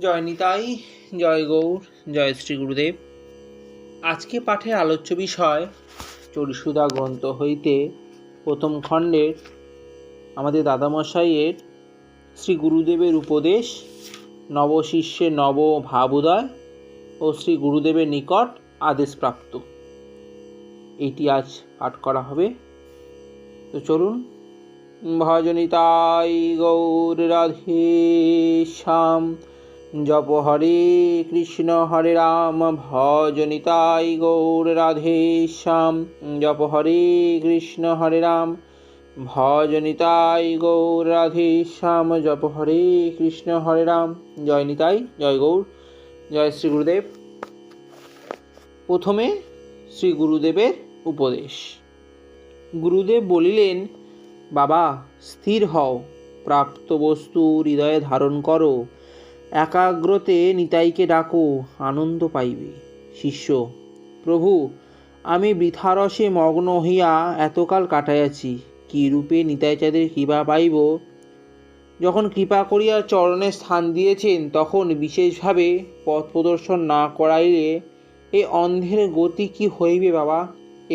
জয় নিতাই, জয় গৌর, জয় শ্রী গুরুদেব। আজকে পাঠের আলোচ্য বিষয় চরিসুধা গ্রন্থ হইতে প্রথম খণ্ডের আমাদের দাদামশাইয়ের শ্রী গুরুদেবের উপদেশ, নবশিষ্যের নব ভাবোদয় ও শ্রী গুরুদেবের নিকট আদেশপ্রাপ্ত, এটি আজ পাঠ করা হবে। তো চলুন। ভজনিতাই গৌর রাধে শ্যাম। জপ হরে কৃষ্ণ হরে রাম, ভজনিতাই গৌর রাধে শ্যাম। জপ হরে কৃষ্ণ হরে রাম, ভজনিতাই গৌর রাধে শ্যাম। জপ হরে কৃষ্ণ হরে রাম। জয় নিতাই, জয় গৌর, জয় শ্রী গুরুদেব। প্রথমে শ্রী গুরুদেবের উপদেশ। গুরুদেব বলিলেন, বাবা, স্থির হও, প্রাপ্ত বস্তু হৃদয়ে ধারণ করো, একাগ্রতে নিতাইকে ডাকো, আনন্দ পাইবে। শিষ্য: প্রভু, আমি বৃথারসে মগ্ন হইয়া এতকাল কাটাইয়াছি, কি রূপে নিতাইচাঁদের কৃপা পাইব? যখন কৃপা করিয়া চরণে স্থান দিয়েছেন, তখন বিশেষভাবে পথ প্রদর্শন না করাইলে এই অন্ধের গতি কি হইবে বাবা,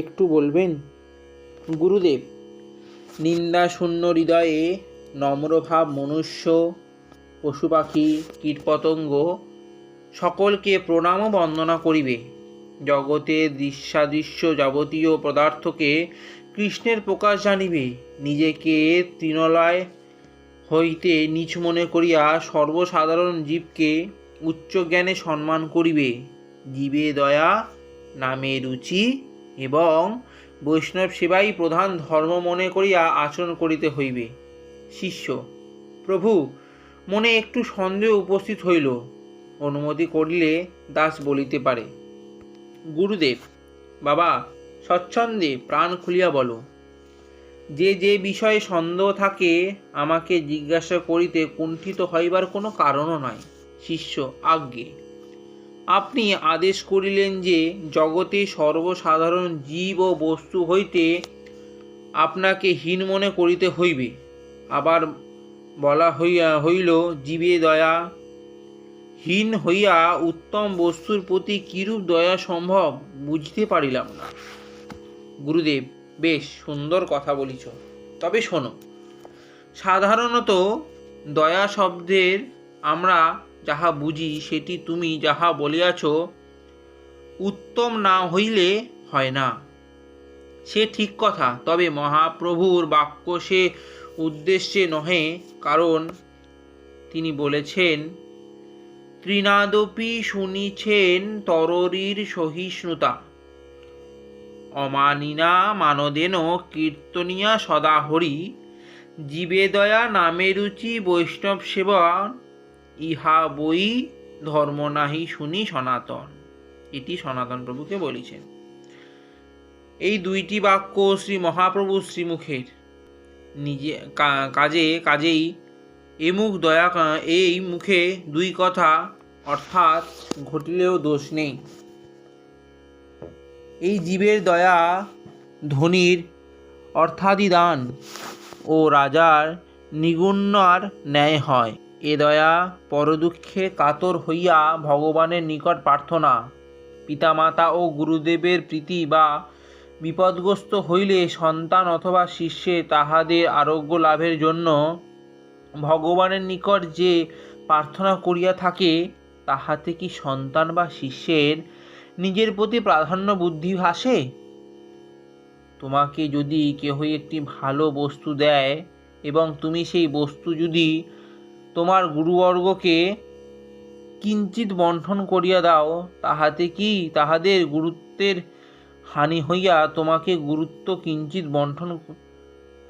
একটু বলবেন? গুরুদেব: নিন্দা শূন্য হৃদয়ে নম্রভাব মনুষ্য, পশু পাখি, কীটপতঙ্গ সকলকে প্রণাম ও বন্দনা করিবে। জগতে দৃশ্যাদৃশ্য যাবতীয় পদার্থকে কৃষ্ণের প্রকাশ জানিবে। নিজেকে তৃণলয় হইতে নিচ মনে করিয়া সর্বসাধারণ জীবকে উচ্চ জ্ঞানে সম্মান করিবে। জীবে দয়া, নামে রুচি এবং বৈষ্ণব সেবাই প্রধান ধর্ম মনে করিয়া আচরণ করিতে হইবে। শিষ্য: প্রভু, মনে একটু সন্দেহ উপস্থিত হইল, অনুমতি করিলে দাস বলিতে পারে। গুরুদেব: বাবা, স্বচ্ছন্দে প্রাণ খুলিয়া বলো। যে যে বিষয়ে সন্দেহ থাকে আমাকে জিজ্ঞাসা করিতে কুণ্ঠিত হইবার কোনো কারণও নাই। শিষ্য: আজ্ঞে। আপনি আদেশ করিলেন যে জগতে সর্বসাধারণ জীব ও বস্তু হইতে আপনাকে হীন মনে করিতে হইবে। আবার বলা হইল জীবে দয়া। হীন হইয়া উত্তম বস্তুর প্রতি কিরূপ দয়া সম্ভব বুঝতে পারিলাম না। গুরুদেব: বেশ সুন্দর কথা বলিছ, তবে শোনো। সাধারণত দয়া শব্দের আমরা যাহা বুঝি, সেটি তুমি যাহা বলিয়াছ উত্তম না হইলে হয় না, সে ঠিক কথা। তবে মহাপ্রভুর বাক্য সে উদ্দেশ্যে নহে, কারণ তিনি বলেছেন, তৃণাদপি শুনিছেন তররীর সহিষ্ণুতা, অমানিনা মানদেন কীর্তনিয়া সদা হরি, জীবে দয়া, নামে রুচি, বৈষ্ণব সেবা, ইহা বই ধর্ম নাহি শুনি সনাতন। এটি সনাতন প্রভুকে বলেছেন। এই দুইটি বাক্য শ্রী মহাপ্রভু শ্রীমুখের। নিজে কাজেই এমুখ দয়া, এই মুখে দুই কথা অর্থাৎ ঘটিলেও দোষ নেই। এই জীবের দয়া ধনীর অর্থাদিদান ও রাজার নিগুণ্যার ন্যায় হয়। এ দয়া পরদুঃখে কাতর হইয়া ভগবানের নিকট প্রার্থনা, পিতামাতা ও গুরুদেবের প্রীতি বা বিপদগ্রস্ত হইলে সন্তান অথবা শিষ্যে তাহাদের আরোগ্য লাভের জন্য ভগবানের নিকট যে প্রার্থনা করিয়া থাকে, তাহাতে কি সন্তান বা শিষ্যের নিজের প্রতি প্রাধান্য বুদ্ধি ভাসে? তোমাকে যদি কেহ একটি ভালো বস্তু দেয় এবং তুমি সেই বস্তু যদি তোমার গুরুবর্গকে কিঞ্চিৎ বণ্টন করিয়া দাও, তাহাতে কি তাহাদের গুরুত্বের হানি হইয়া তোমাকে গুরুত্ব কিঞ্চিৎ বণ্টন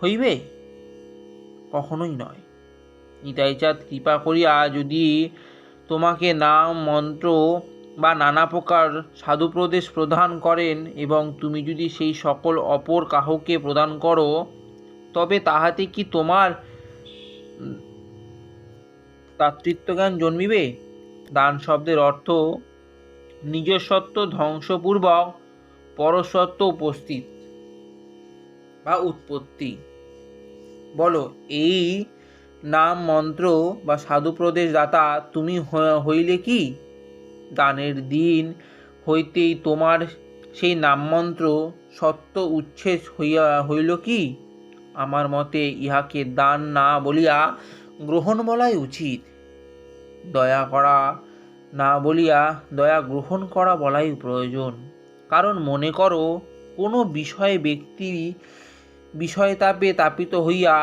হইবে? কখনোই নয়। নিতাইচাঁদ কৃপা করিয়া যদি তোমাকে নাম মন্ত্র বা নানা প্রকার সাধুপ্রদেশ প্রদান করেন এবং তুমি যদি সেই সকল অপর কাহকে প্রদান করো, তবে তাহাতে কি তোমার তাতৃত্বজ্ঞান জন্মিবে? দান শব্দের অর্থ নিজস্বত্ব ধ্বংসপূর্বক পরস্বত্ব উপস্থিত বা উৎপত্তি। বলো, এই নাম মন্ত্র বা সাধুপ্রদেশ দাতা তুমি হইলে কি? দানের দিন হইতেই তোমার সেই নামমন্ত্র সত্য উচ্ছেদ হইল কি? আমার মতে ইহাকে দান না বলিয়া গ্রহণ বলাই উচিত। দয়া করা না বলিয়া দয়া গ্রহণ করা বলাই প্রয়োজন। কারণ মনে করো, কোনো ব্যক্তি বিষয়তাপে তাপিত হইয়া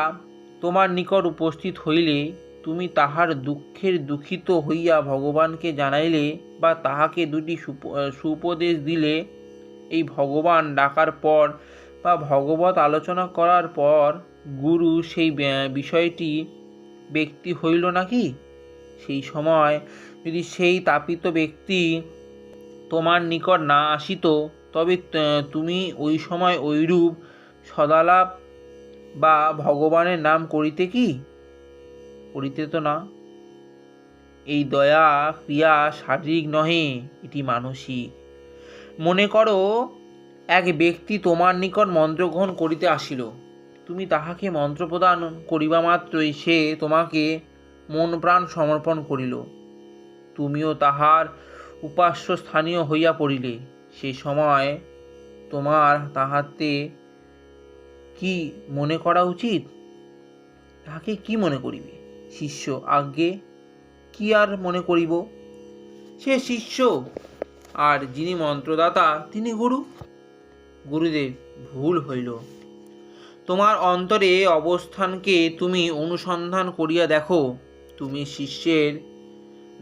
তোমার নিকট উপস্থিত হইলে তুমি তাহার দুঃখের দুঃখিত হইয়া ভগবানকে জানাইলে বা তাহাকে দুটি সুপদেশ দিলে, এই ভগবান ডাকার পর বা ভগবত আলোচনা করার পর গুরু সেই বিষয়টি ব্যক্তি হইল নাকি? সেই সময় যদি সেই তাপিত ব্যক্তি তোমার নিকট না আসিত, তবে তুমি ওই সময় ঐরূপ সদালাপ বা ভগবানের নাম করিতে কি? করিতে তো না। এই দয়া ক্রিয়া শারীরিক নহে, এটি মানসিক। মনে করো, এক ব্যক্তি তোমার নিকট মন্ত্র গ্রহণ করিতে আসিল। তুমি তাহাকে মন্ত্র প্রদান করিবা মাত্রই সে তোমাকে মন প্রাণ সমর্পণ করিল। তুমিও তাহার উপাস্য স্থানীয় হইয়া পড়িলে। সেই সময় তোমার তাহাতে কি মনে করা উচিত? তাহাকে কি মনে করিবে? শিষ্য। আজ্ঞে, কি আর মনে করিব? সে শিষ্য, আর যিনি মন্ত্রদাতা তিনি গুরু। গুরুদেব, ভুল হইল। তোমার অন্তরে অবস্থানকে তুমি অনুসন্ধান করিয়া দেখো, তুমি শিষ্যের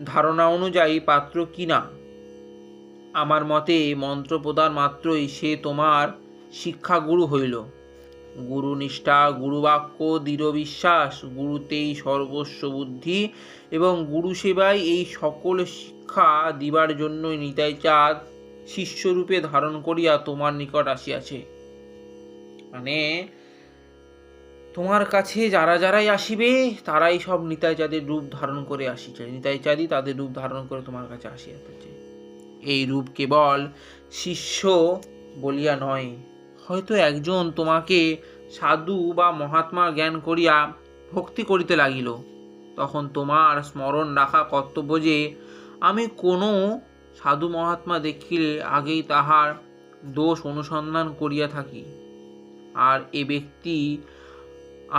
ধারণা অনুযায়ী পাত্র কিনা। আমার মতে মন্ত্র প্রদান মাত্রই সে তোমার শিক্ষাগুরু হইল। গুরুনিষ্ঠা, গুরুবাক্য, দৃঢ় বিশ্বাস, গুরুতেই সর্বস্ব বুদ্ধি এবং গুরু সেবায় এই সকল শিক্ষা দিবার জন্যই নিতাই চাঁদ শিষ্যরূপে ধারণ করিয়া তোমার নিকট আসিয়াছে। মানে তোমার কাছে যারাই আসিবে তারাই সব নিতাই চাঁদের রূপ ধারণ করে আসিছে। নিতাই চাঁদই তাদের রূপ ধারণ করে তোমার কাছে আসিয়াছে। এই রূপ কেবল শিষ্য বলিয়া নয়, হয়তো একজন তোমাকে সাধু বা মহাত্মা জ্ঞান করিয়া ভক্তি করিতে লাগিল, তখন তোমার স্মরণ রাখা কর্তব্য যে আমি কোনো সাধু মহাত্মা দেখিলে আগেই তাহার দোষ অনুসন্ধান করিয়া থাকি। আর এ ব্যক্তি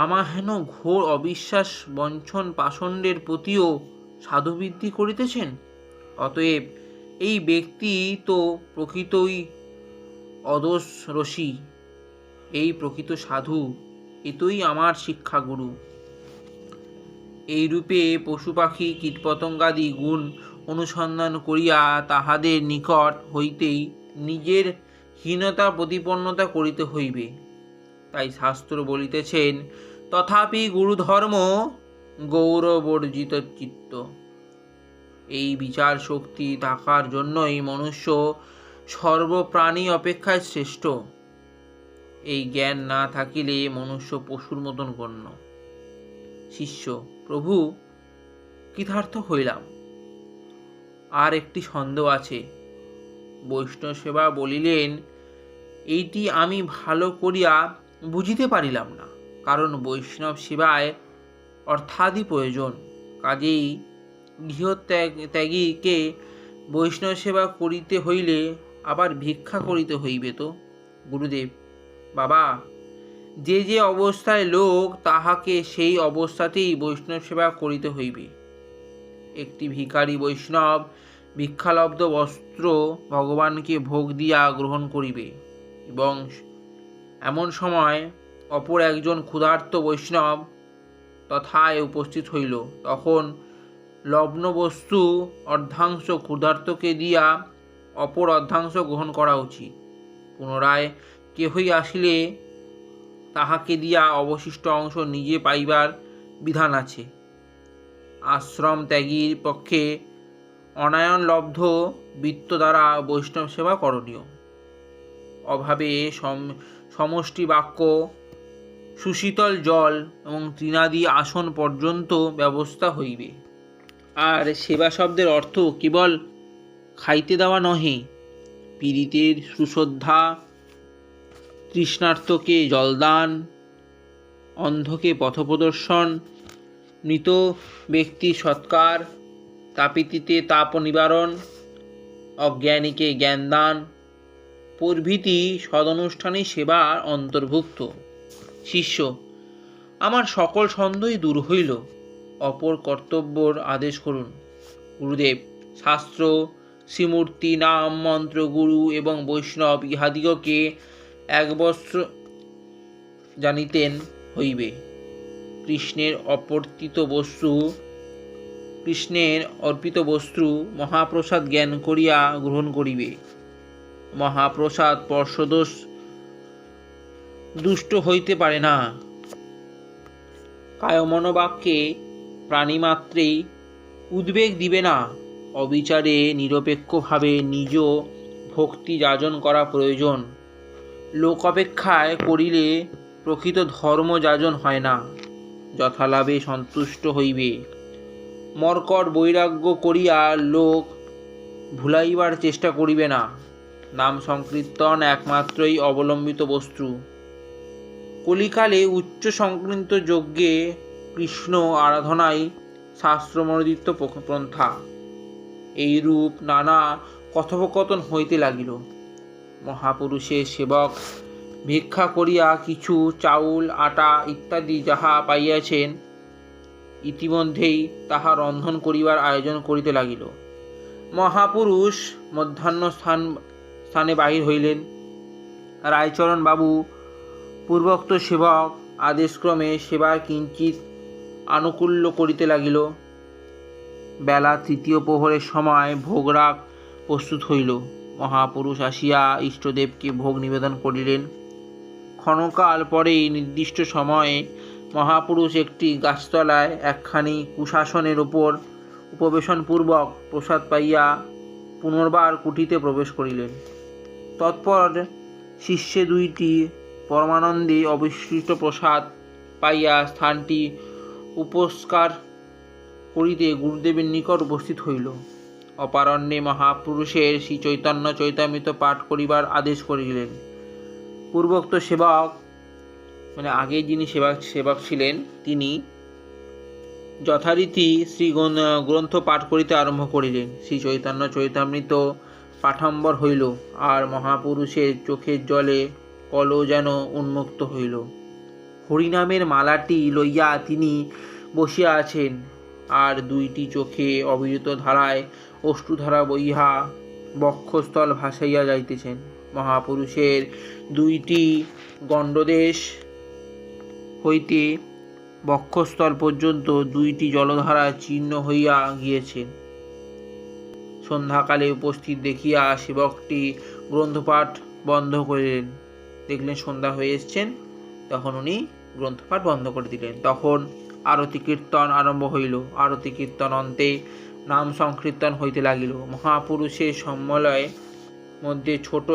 আমার হেন ঘোর অবিশ্বাস বঞ্চন পাষণ্ডের প্রতিও সাধুবৃদ্ধি করিতেছেন। অতএব এই ব্যক্তি তো প্রকৃতই অদোষ রসী, এই প্রকৃত সাধু, এতই আমার শিক্ষাগুরু। এইরূপে পশু পাখি কীটপতঙ্গাদি গুণ অনুসন্ধান করিয়া তাহাদের নিকট হইতেই নিজের হীনতা প্রতিপন্নতা করিতে হইবে। তাই শাস্ত্র বলিতেছেন, তথাপি গুরুধর্ম গৌরবর্জিত চিত্ত। এই বিচার শক্তি থাকার জন্যই মনুষ্য সর্বপ্রাণী অপেক্ষায় শ্রেষ্ঠ। এই জ্ঞান না থাকিলে মনুষ্য পশুর মতন গণ্য। শিষ্য। প্রভু, কৃতার্থ হইলাম। আর একটি সন্দেহ আছে। বৈষ্ণব সেবা বলিলেন, এইটি আমি ভালো করিয়া বুঝিতে পারিলাম না, কারণ বৈষ্ণব সেবায় অর্থাদি প্রয়োজন। কাজেই গৃহত্যাগীকে বৈষ্ণব সেবা করিতে হইলে আবার ভিক্ষা করিতে হইবে তো? গুরুদেব, বাবা, যে অবস্থায় লোক তাহাকে সেই অবস্থাতেই বৈষ্ণব সেবা করিতে হইবে। একটি ভিখারি বৈষ্ণব ভিক্ষালব্ধ বস্ত্র ভগবানকে ভোগ দিয়া গ্রহণ করিবে, এবং এমন সময় অপর একজন ক্ষুধার্ত বৈষ্ণব তথায় উপস্থিত হইল, তখন লগ্ন বস্তু অর্ধাংশ ক্ষুধার্তকে দিয়া অপর অর্ধাংশ গ্রহণ করা উচিত। পুনরায় কেহই আসিলে তাহাকে দিয়া অবশিষ্ট অংশ নিজে পাইবার বিধান আছে। আশ্রম ত্যাগীর পক্ষে অনায়নলব্ধ বৃত্ত দ্বারা বৈষ্ণব সেবা করণীয়। অভাবে সমষ্টি বাক্য, সুশীতল জল এবং তৃণাদি আসন পর্যন্ত ব্যবস্থা হইবে। আর সেবা শব্দের অর্থ কেবল খাইতে দেওয়া নহে, পীড়িতের সুশ্রদ্ধা, তৃষ্ণার্তকে জলদান, অন্ধকে পথপ্রদর্শন, মৃত ব্যক্তি সৎকার, তাপিতিতে তাপ নিবারণ, অজ্ঞানীকে জ্ঞানদান প্রভৃতি সদনুষ্ঠানী সেবার অন্তর্ভুক্ত। শিষ্য: আমার সকল সন্দেহই দূর হইল, অপর কর্তব্যর আদেশ করুন। গুরুদেব: শাস্ত্র, শ্রীমূর্তি, নাম, মন্ত্র, গুরু এবং বৈষ্ণব ইহাদিগকে এক বস্ত্র জানিতেন হইবে। কৃষ্ণের অর্পিত বস্তু মহাপ্রসাদ জ্ঞান করিয়া গ্রহণ করিবে। মহাপ্রসাদ স্পর্শদোষ দুষ্ট হইতে পারে না। কায়মনোবাক্যে প্রাণীমাত্রেই উদ্বেগ দিবে না। অবিচারে নিরপেক্ষভাবে নিজ ভক্তি যাজন করা প্রয়োজন। লোক অপেক্ষায় করিলে প্রকৃত ধর্ম যাজন হয় না। যথালাভে সন্তুষ্ট হইবে। মর্কট বৈরাগ্য করিয়া লোক ভুলাইবার চেষ্টা করিবে না। নাম সংকীর্তন একমাত্রই অবলম্বিত বস্তু। কলিকালে উচ্চ সংকীর্ত যজ্ঞে কৃষ্ণ আরাধনাই শাস্ত্রমনোদিত পন্থা। এইরূপ নানা কথোপকথন হইতে লাগিল। মহাপুরুষের সেবক ভিক্ষা করিয়া কিছু চাউল, আটা ইত্যাদি যাহা পাইয়াছেন, ইতিমধ্যেই তাহা রন্ধন করিবার আয়োজন করিতে লাগিল। মহাপুরুষ মধ্যাহ্ন স্থানে বাহির হইলেন। রায়চরণ বাবু পূর্বোক্ত সেবক আদেশক্রমে সেবার কিঞ্চিৎ আনুকূল্য করিতে লাগিল। বেলা তৃতীয় প্রহরের সময় ভোগরাগ প্রস্তুত হইল। মহাপুরুষ আসিয়া ইষ্টদেবকে ভোগ নিবেদন করিলেন। ক্ষণকাল পরেই নির্দিষ্ট সময়ে মহাপুরুষ একটি গাছতলায় একখানি কুশাসনের উপর উপবেশনপূর্বক প্রসাদ পাইয়া পুনর্বার কুটিতে প্রবেশ করিলেন। তৎপর শিষ্যে দুইটি পরমানন্দে অবিশ্লিষ্ট প্রসাদ পাইয়া স্থানটি উপস্কার করিতে গুরুদেবের নিকট উপস্থিত হইল। অপারণ্যে মহাপুরুষের শ্রী চৈতন্য চৈতামৃত পাঠ করিবার আদেশ করিলেন। পূর্বোক্ত সেবক, মানে আগে যিনি সেবক ছিলেন, তিনি যথারীতি শ্রী গ্রন্থ পাঠ করিতে আরম্ভ করিলেন। শ্রী চৈতন্য চৈতামৃত পাঠাম্বর হইল, আর মহাপুরুষের চোখের জলে কল যেন উন্মুক্ত হইল। হরিনামের মালাটি লইয়া তিনি বসিয়া আছেন, আর দুইটি চোখে অবিরত ধারায় অশ্রুধারা বইয়া বক্ষস্থল ভাসাইয়া যাইতেছেন। মহাপুরুষের দুইটি গণ্ডদেশ হইতে বক্ষস্থল পর্যন্ত দুইটি জলধারা চিহ্ন হইয়া গিয়েছে। সন্ধ্যাকালে উপস্থিত দেখিয়া সেবকটি গ্রন্থপাঠ বন্ধ করিলেন। দেখলেন সন্ধ্যা হয়ে এসছেন, তখন উনি গ্রন্থপাঠ বন্ধ করে দিলেন। তখন আরতি কীর্তন আরম্ভ হইল। আরতি কীর্তন অন্তে নাম সংকীর্তন হইতে লাগিল। মহাপুরুষের সম্মলয় মধ্যে ছোট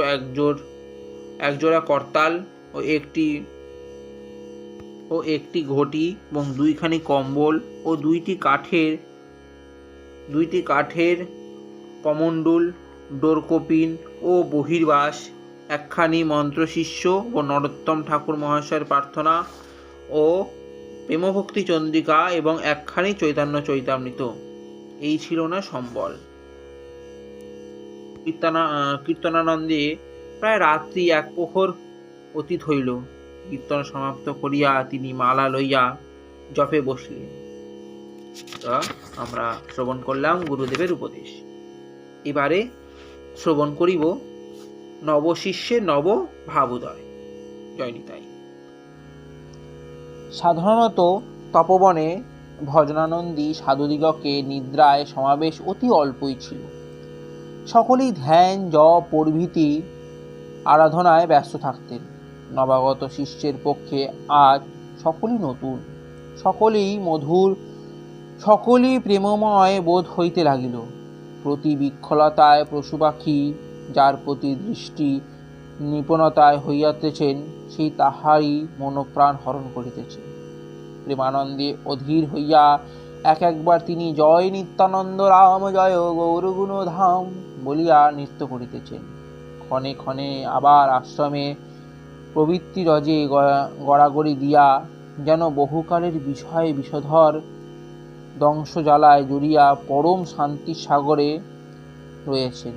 একজোড়া করতাল ও একটি ঘটি এবং দুইখানি কম্বল ও দুইটি কাঠের কমণ্ডুল, ডোরকপিন ও বহির্বাস, একখানি মন্ত্রশিষ্য ও নরোত্তম ঠাকুর মহাশয়ের প্রার্থনা ও প্রেমভক্তি চন্দ্রিকা এবং একখানি চৈতন্য চৈতামৃত, এই ছিল না সম্বল। কীর্তনানন্দে প্রায় রাত্রি এক প্রহর অতীত হইল। কীর্তন সমাপ্ত করিয়া তিনি মালা লইয়া জপে বসলেন। আমরা শ্রবণ করলাম গুরুদেবের উপদেশ। এবারে শ্রবণ করিব নবশিষ্যের নব ভাবোদয়। জয় নিতাই। সাধারণত তপবনে ভজনানন্দী সাধুদিগকে নিদ্রায় সমাবেশ অতি অল্পই ছিল। সকলেই ধ্যান, জপ প্রভৃতি আরাধনায় ব্যস্ত থাকতেন। নবাগত শিষ্যের পক্ষে আজ সকলই নতুন, সকলেই মধুর, সকলেই প্রেমময় বোধ হইতে লাগিল। প্রতি বিক্ষলতায় পশুপাখি যার প্রতি দৃষ্টি নিপুণতায় হইয়াতেছেন, সেই তাহারই মনোপ্রাণ হরণ করিতেছে। প্রেমানন্দে অধীর হইয়া একবার তিনি জয় নিত্যানন্দ রাম জয় গৌরগুণ ধাম বলিয়া নৃত্য করিতেছেন। ক্ষণে ক্ষণে আবার আশ্রমে প্রবৃত্তি রজে গড়াগড়ি দিয়া যেন বহুকালের বিষয় বিষধর ধ্বংসজ্বালায় জড়িয়া পরম শান্তির সাগরে রয়েছেন।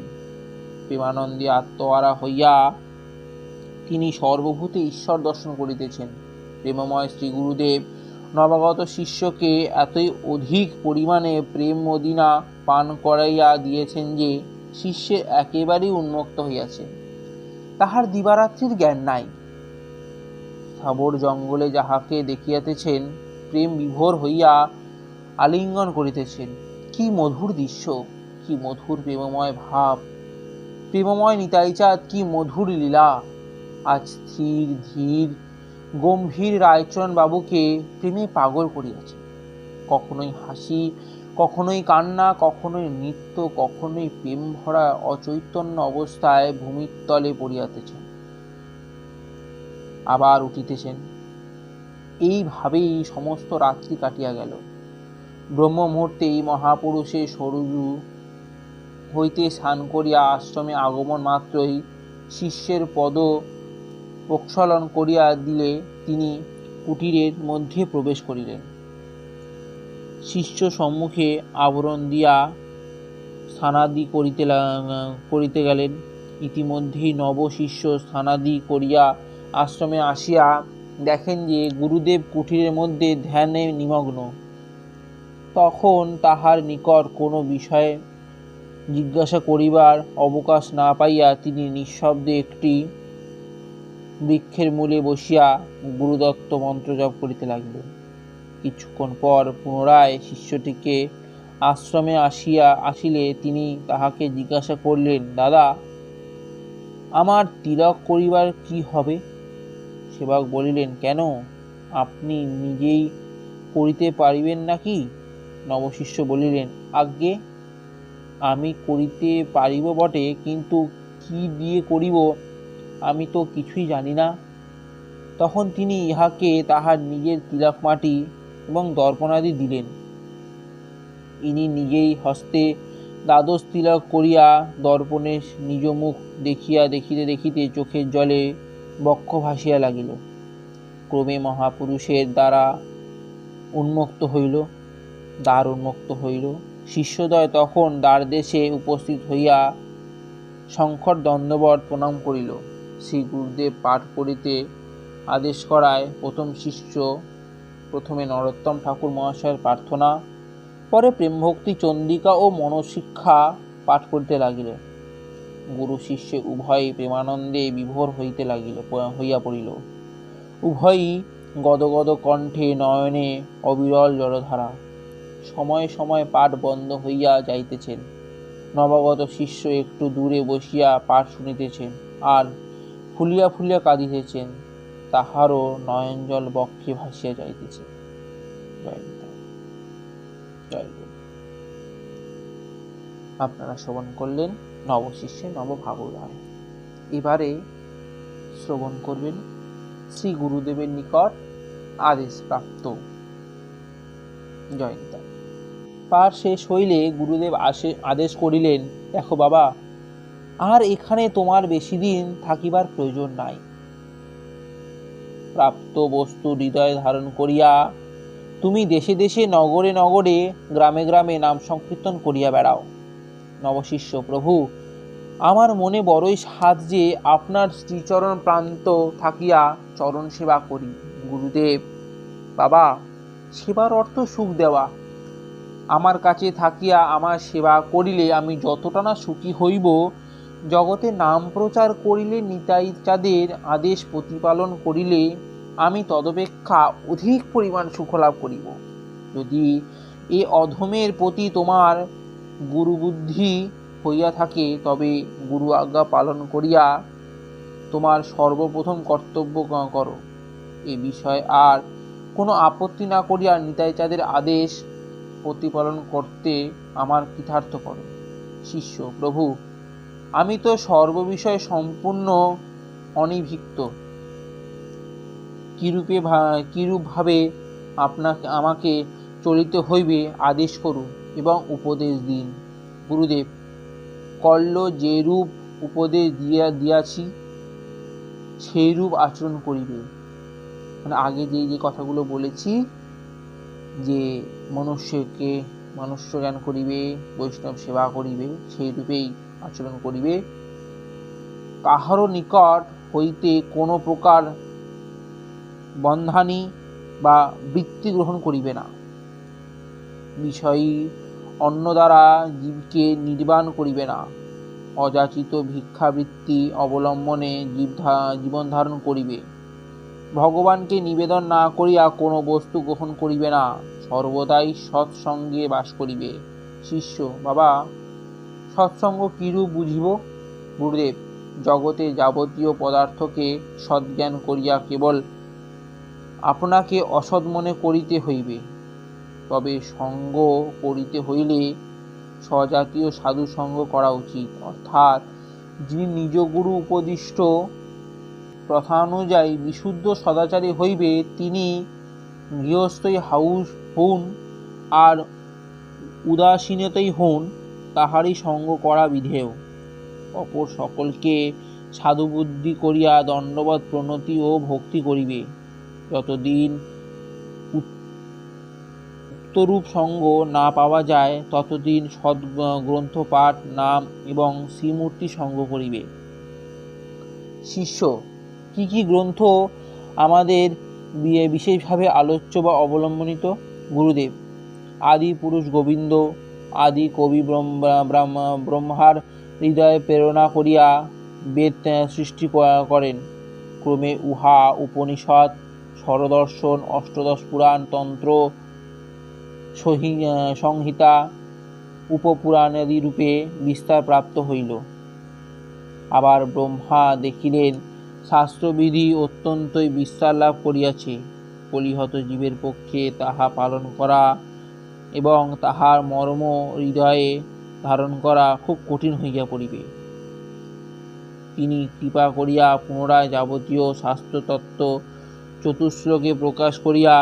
প্রেমানন্দে আত্মহারা হইয়া তিনি সর্বভূতে ঈশ্বর দর্শন করিতেছেন। প্রেমময় শ্রী গুরুদেব নবাগত শিষ্যকে এতই অধিক পরিমাণে প্রেম মদিনা পান করাইয়া দিয়েছেন যে শিষ্যের একেবারেই উন্মুক্ত হইয়াছে। তাহার দিবারাত্রির জ্ঞান নাই। স্থাবর জঙ্গলে যাহাকে দেখিয়াতেছেন প্রেম বিভোর হইয়া আলিঙ্গন করিতেছেন। কি মধুর দৃশ্য, কি মধুর প্রেমময় ভাব! প্রেমময় নিতাইচাঁদ কি মধুর লীলা! আজ স্থির ধীর গম্ভীর রায়চরণ বাবুকে প্রেমে পাগল করিয়াছে। কখনোই হাসি, কখনোই কান্না, কখনোই নৃত্য, কখনোই প্রেম ভরা অচৈতন্য অবস্থায় ভূমির তলে পড়িয়াতেছেন, আবার উঠিতেছেন। এইভাবেই সমস্ত রাত্রি কাটিয়া গেল। ব্রহ্ম মুহূর্তেই মহাপুরুষের সরযূ হইতে স্নান করিয়া আশ্রমে আগমন মাত্রই শিষ্যের পদ প্রক্ষালন করিয়া দিলে তিনি কুটিরের মধ্যে প্রবেশ করিলেন। শিষ্য সম্মুখে আবরণ দিয়া স্নানাদি করিতে গেলেন। ইতিমধ্যেই নব শিষ্য স্নানাদি করিয়া আশ্রমে আসিয়া দেখেন যে গুরুদেব কুটিরের মধ্যে ধ্যানে নিমগ্ন। তখন তাহার নিকট কোনো বিষয়ে জিজ্ঞাসা করিবার অবকাশ না পাইয়া তিনি নিঃশব্দে একটি বৃক্ষের মূলে বসিয়া গুরুদত্ত মন্ত্র জপ করিতে লাগিলেন। কিছুক্ষণ পর পুনরায় শিষ্যটিকে আশ্রমে আসিলে তিনি তাহাকে জিজ্ঞাসা করলেন, দাদা, আমার তিলক করিবার কি হবে? সেবক বলিলেন, কেন, আপনি নিজেই করিতে পারিবেন নাকি? নবশিষ্য বলিলেন, আজ্ঞে, আমি করিতে পারিব বটে, কিন্তু কি দিয়ে করিব আমি তো কিছুই জানি না। তখন তিনি ইহাকে তাহার নিজের তিলক মাটি এবং দর্পণাদি দিলেন। ইনি নিজেই হস্তে দ্বাদশ তিলক করিয়া দর্পণে নিজ মুখ দেখিয়া দেখিতে দেখিতে চোখের জলে বক্ষ ভাসিয়া লাগিল। ক্রমে মহাপুরুষের দ্বার উন্মুক্ত হইল। শিষ্যদ্বয় তখন দ্বারদেশে উপস্থিত হইয়া শঙ্কর দণ্ডবৎ প্রণাম করিল। শ্রী গুরুদেব পাঠ করিতে আদেশ করায় প্রথম শিষ্য প্রথমে নরোত্তম ঠাকুর মহাশয়ের প্রার্থনা, পরে প্রেমভক্তি চন্ডিকা ও মনশিক্ষা পাঠ করিতে লাগিল। গুরু শিষ্য উভয়ই প্রেমানন্দে বিভোর হইয়া পড়িল। উভয়ই গদগদ কণ্ঠে, নয়নে অবিরল জলধারা। সময়ে সময়ে পাঠ বন্ধ হইয়া যাইতেছেন। নবাগত শিষ্য একটু দূরে বসিয়া পাঠ শুনিতেছেন আর ফুলিয়া ফুলিয়া কাঁদিতেছেন। তাহারও নয়নজল বক্ষে ভাসিয়া যাইতেছে। আপনারা শ্রবণ করলেন নবশিষ্যের নবভাবোদয়। এবারে শ্রবণ করবেন শ্রী গুরুদেবের নিকট আদেশ প্রাপ্ত জয়ন্তা। পাঠ শেষ হইলে গুরুদেব আদেশ করিলেন, দেখো বাবা, আর এখানে তোমার বেশি দিন থাকিবার প্রয়োজন নাই। প্রাপ্ত বস্তু হৃদয়ে ধারণ করিয়া তুমি দেশে দেশে, নগরে নগরে, গ্রামে গ্রামে নাম সংকীর্তন করিয়া বেড়াও। নবশিষ্য, প্রভু, আমার মনে বড়ই সাধ যে আপনার শ্রীচরণ প্রান্ত থাকিয়া চরণ সেবা করি। গুরুদেব, বাবা, সেবার অর্থ সুখ দেওয়া। আমার কাছে থাকিয়া আমার সেবা করিলে আমি যতটা না সুখী হইব, জগতে নাম প্রচার করিলে, নিতাই চাঁদের আদেশ প্রতিপালন করিলে আমি তদপেক্ষা অধিক পরিমাণ সুখ লাভ করিব। যদি এ অধমের প্রতি তোমার গুরুবুদ্ধি হইয়া থাকে, তবে গুরু আজ্ঞা পালন করিয়া তোমার সর্বপ্রথম কর্তব্য করো। এ বিষয়ে আর কোনো আপত্তি না করিয়া নিতাই চাঁদের আদেশ প্রতিপালন করতে আমার কৃতার্থ করো। শিষ্য, প্রভু, আমি তো সর্ববিষয়ে সম্পূর্ণ অনিভিক্ত। কিরূপভাবে আমাকে চলিতে হইবে আদেশ করুন এবং উপদেশ দিন। গুরুদেব, কল্য যেরূপ উপদেশ দিয়াছি সেইরূপ আচরণ করিবে। মানে আগে যে কথাগুলো বলেছি যে মনুষ্যকে মনুষ্য জ্ঞান করিবে, বৈষ্ণব সেবা করিবে, সেই রূপেই আচরণ করিবে। কাহারও নিকট হইতে কোনো প্রকার বন্ধানি বা বৃত্তি গ্রহণ করিবে না। বিষয়ী অন্ন দ্বারা জীবকে নির্বাণ করিবে না। অযাচিত ভিক্ষাবৃত্তি অবলম্বনে জীবন ধারণ করিবে। ভগবানকে নিবেদন না করিয়া কোনো বস্তু গ্রহণ করিবে না। সর্বদাই সৎসঙ্গে বাস করিবে। শিষ্য: বাবা, সৎসঙ্গ কিরূপ বুঝিব? গুরুদেব: জগতে যাবতীয় পদার্থকে সজ্ঞান করিয়া কেবল আপনাকে অসৎ মনে করিতে হইবে। তবে সঙ্গ করিতে হইলে স্বজাতীয় সাধু সঙ্গ করা উচিত। অর্থাৎ যিনি নিজ গুরু উপদিষ্ট প্রথানুযায়ী বিশুদ্ধ সদাচারী হইবে, তিনি গৃহস্থই হউন আর উদাসীনতাই হউন, তাহারই সঙ্গ করা বিধেয়। অপর সকলকে সাধুবুদ্ধি করিয়া দণ্ডবৎ প্রণতি ও ভক্তি করিবে। যতদিন উক্তরূপ সঙ্গ না পাওয়া যায়, ততদিন সদ্গ্রন্থ পাঠ, নাম এবং শ্রীমূর্তি সঙ্গ করিবে। শিষ্য: কি কি গ্রন্থ আমাদের বিশেষভাবে আলোচ্য বা অবলম্বনিত? গুরুদেব: আদি পুরুষ গোবিন্দ, আদি কবি ব্রহ্মার হৃদয়ে প্রেরণা করিয়া বেদ সৃষ্টি করেন। ক্রমে উহা উপনিষদ, স্বরদর্শন, অষ্টাদশ পুরাণ, তন্ত্র, সংহিতা, উপপুরাণাদি রূপে বিস্তার প্রাপ্ত হইল। আবার ব্রহ্মা দেখিলেন শাস্ত্রবিধি অত্যন্তই বিস্তার লাভ করিয়াছে। কলিহত জীবের পক্ষে তাহা পালন করা এবং তাহার মর্ম হৃদয়ে ধারণ করা খুব কঠিন হইয়া পড়িবে। তিনি কৃপা করিয়া পুনরায় যাবতীয় শাস্ত্রতত্ত্ব চতুশ্লোকে প্রকাশ করিয়া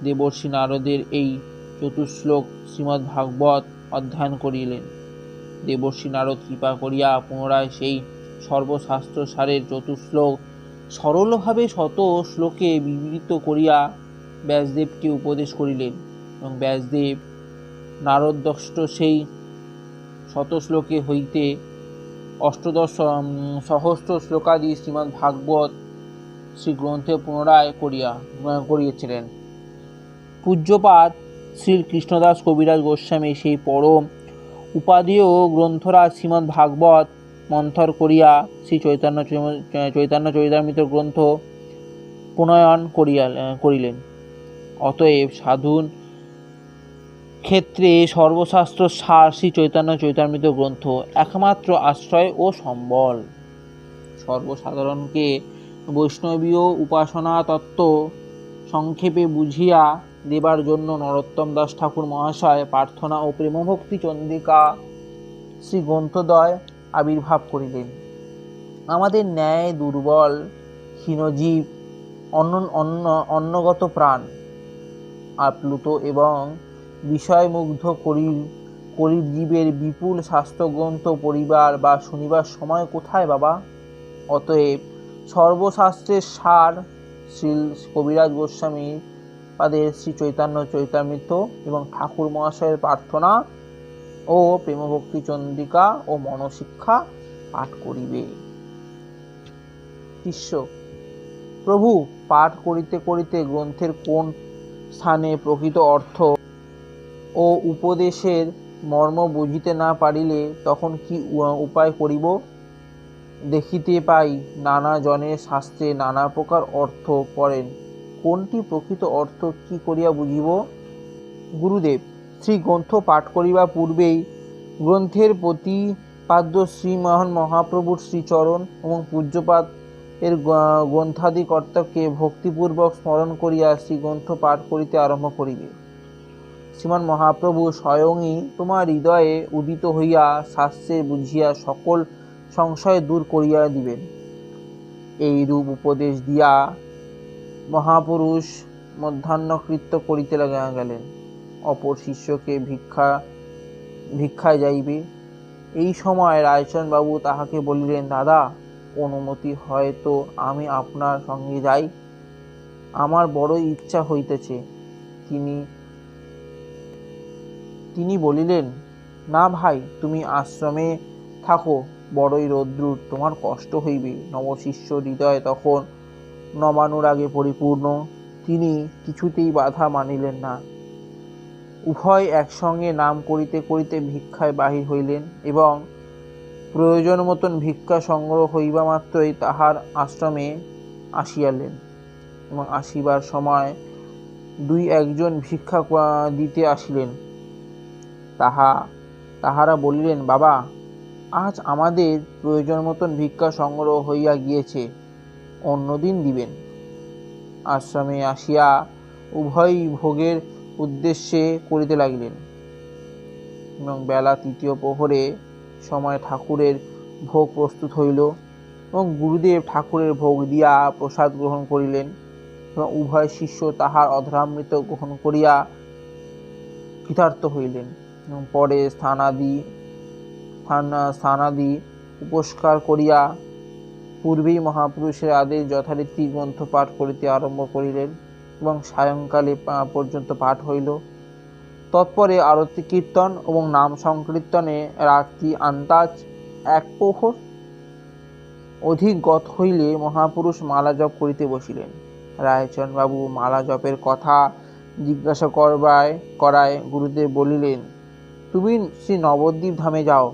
দেবর্ষি নারদের এই চতুশ্লোক শ্রীমদ্ ভাগবত অধ্যয়ন করিলেন। দেবর্ষি নারদ কৃপা করিয়া পুনরায় সেই সর্বশাস্ত্র সারের চতুশ্লোক সরলভাবে শত শ্লোকে বিবৃত করিয়া ব্যাসদেবকে উপদেশ করিলেন, এবং ব্যাসদেব নারদষ্ট সেই শত শ্লোকে হইতে অষ্টাদশ সহস্র শ্লোকাদি শ্রীমদ্ ভাগবত শ্রী গ্রন্থে পুনরায় করিয়েছিলেন। পূজ্যপাদ শ্রী কৃষ্ণদাস কবিরাজ গোস্বামী সেই পরম উপাদেয় গ্রন্থরাজ শ্রীমদ্ ভাগবত মন্থর করিয়া শ্রী চৈতন্য চরিতামৃত গ্রন্থ প্রণয়ন করিলেন। অতএব সাধুন ক্ষেত্রে সর্বশাস্ত্র সার শ্রী চৈতন্য চরিতামৃত গ্রন্থ একমাত্র আশ্রয় ও সম্বল। সর্বসাধারণকে বৈষ্ণবীয় উপাসনা তত্ত্ব সংক্ষেপে বুঝিয়া দেবার জন্য নরোত্তম দাস ঠাকুর মহাশয় প্রার্থনা ও প্রেমভক্তি চন্দ্রিকা শ্রী গ্রন্থদ্বয় আবির্ভাব করিলেন। আমাদের ন্যায় দুর্বল হীনজীব অন্নগত প্রাণ আপ্লুত এবং বিষয়মুগ্ধ কলির জীবের বিপুল শাস্ত্রগ্রন্থ পড়িবার বা শুনিবার সময় কোথায় বাবা? অতএব সর্বশাস্ত্রের সার শ্রী কবিরাজ গোস্বামী পাদের শ্রী চৈতন্য চরিতামৃত এবং ঠাকুর মহাশয়ের প্রার্থনা ও প্রেমভক্তি চন্দ্রিকা ও মনশিক্ষা পাঠ করিবে। শিষ্য: প্রভু, পাঠ করিতে করিতে গ্রন্থের কোন স্থানে প্রকৃত অর্থ ও উপদেশের মর্ম বুঝিতে না পারিলে তখন কি উপায় করিব? দেখিতে পাই নানা জনের শাস্ত্রে নানা প্রকার অর্থ করেন, কোনটি প্রকৃত অর্থ কি করিয়া বুঝিব? গুরুদেব: শ্রী গ্রন্থ পাঠ করিবার পূর্বেই গ্রন্থের প্রতিপাদ্য শ্রীমোহন মহাপ্রভুর শ্রীচরণ এবং পূজ্যপাদ এর গ্রন্থাদি কর্তাকে ভক্তিপূর্বক স্মরণ করিয়া শ্রী গ্রন্থ পাঠ করিতে আরম্ভ করিবে। শ্রীমান মহাপ্রভু স্বয়ংই তোমার হৃদয়ে উদিত হইয়া শাস্ত্রে বুঝিয়া সকল সংশয় দূর করিয়া দিবেন। এই রূপ উপদেশ দিয়া মহাপুরুষ মধ্যাহ্নকৃত্য করিতে গেলেন। অপর শিষ্যকে ভিক্ষায় যাইবে। এই সময় রায়চরণ বাবু তাহাকে বলিলেন, দাদা, অনুমতি হয় তো আমি আপনার সঙ্গে যাই, আমার বড় ইচ্ছা হইতেছে। তিনি তিনি বলিলেন, না ভাই, তুমি আশ্রমে থাকো, বড়ই রৌদ্র, তোমার কষ্ট হইবে। নবশিষ্য হৃদয় তখন নবানুরাগে পরিপূর্ণ, তিনি কিছুতেই বাধা মানিলেন না। উভয় একসঙ্গে নাম করিতে করিতে ভিক্ষায় বাহির হইলেন এবং প্রয়োজন মতন ভিক্ষা সংগ্রহ হইবা মাত্রই তাহার আশ্রমে আসিয়ালেন এবং আসিবার সময় দুই একজন ভিক্ষা দিতে আসিলেন। তাহারা বলিলেন, বাবা, আজ আমাদের প্রয়োজন মতন ভিক্ষা সংগ্রহ হইয়া গিয়েছে, অন্যদিন দিবেন। আশ্রমে আসিয়া উভয়ই ভোগের উদ্দেশ্যে করিতে লাগিলেন এবং বেলা তৃতীয় প্রহরে সময় ঠাকুরের ভোগ প্রস্তুত হইল এবং গুরুদেব ঠাকুরের ভোগ দিয়া প্রসাদ গ্রহণ করিলেন এবং উভয় শিষ্য তাহার অধরামৃত গ্রহণ করিয়া কৃতার্থ হইলেন এবং পরে স্থানাদি উপস্কার করিয়া পূর্বেই মহাপুরুষের আদেশ যথারীতি গ্রন্থ পাঠ করিতে আরম্ভ করিলেন এবং সায়ংকালে পর্যন্ত পাঠ হইল। তৎপরে আরতি কীর্তন এবং নাম সংকীর্তনে রাত্রি আন্দাজ 1 প্রহর অধিক গত হইলে মহাপুরুষ মালা জপ করিতে বসিলেন। রায়চরণবাবু মালা জপের কথা জিজ্ঞাসা করায় গুরুদেব বলিলেন, তুমি শ্রী নবদ্বীপ ধামে যাও,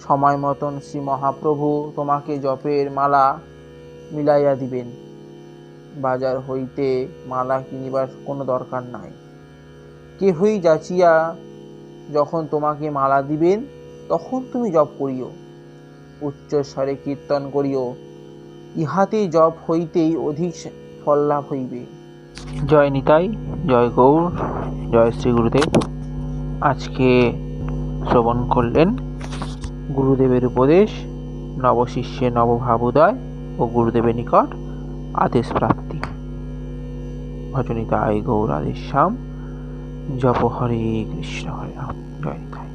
সময় মতন শ্রী মহাপ্রভু তোমাকে জপের মালা মিলাইয়া দিবেন। বাজার হইতে মালা কিনিবার কোনো দরকার নাই। কেহই যাচিয়া যখন তোমাকে মালা দিবেন তখন তুমি জপ করিও, উচ্চস্বরে কীর্তন করিও, ইহাতে জপ হইতেই অধিক ফল লাভ হইবে। জয় নিতাই, জয় গৌর, জয় শ্রী গুরুদেব। আজকে শ্রবণ করলেন গুরুদেবের উপদেশ, নবশিষ্যের নবভাবোদয় ও গুরুদেবের নিকট আদেশ প্রাপ্তি। ভজনিতাই গৌর আদেশ শ্যাম, জপ হরে কৃষ্ণ হরে রাম। জয় নিতাই।